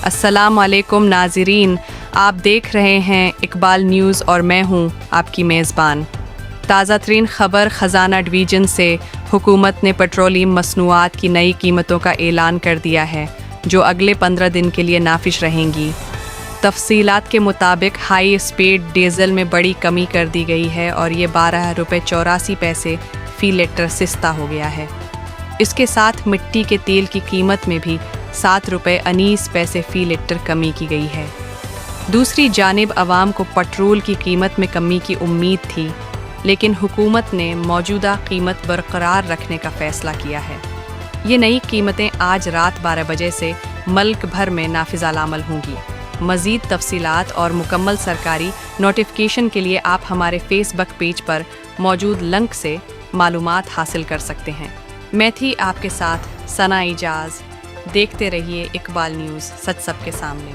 अस्सलाम वालेकुम नाज़रीन, आप देख रहे हैं इकबाल न्यूज़ और मैं हूं आपकी मेज़बान। ताज़ा तरीन ख़बर ख़जाना डिवीज़न से हुकूमत ने पेट्रोलियम मसनूआत की नई कीमतों का ऐलान कर दिया है जो अगले 15 दिन के लिए नाफिज रहेंगी। तफसीलात के मुताबिक हाई स्पीड डीज़ल में बड़ी कमी कर दी गई है और ये 12 रुपये 84 पैसे फ़ी लीटर सस्ता हो गया है। इसके साथ मिट्टी के तेल की कीमत में भी 7 रुपये 19 पैसे फ़ी लीटर कमी की गई है। दूसरी जानिब अवाम को पेट्रोल की कीमत में कमी की उम्मीद थी, लेकिन हुकूमत ने मौजूदा कीमत बरकरार रखने का फ़ैसला किया है। ये नई कीमतें आज रात 12 बजे से मुल्क भर में नाफिज़ अमल होंगी। मज़ीद तफसीलात और मुकम्मल सरकारी नोटिफिकेशन के लिए आप हमारे फेसबुक पेज पर मौजूद लिंक से मालूमात हासिल कर सकते हैं। मैं थी आपके साथ सना इजाज़। देखते रहिए इकबाल न्यूज़, सच सबके सामने।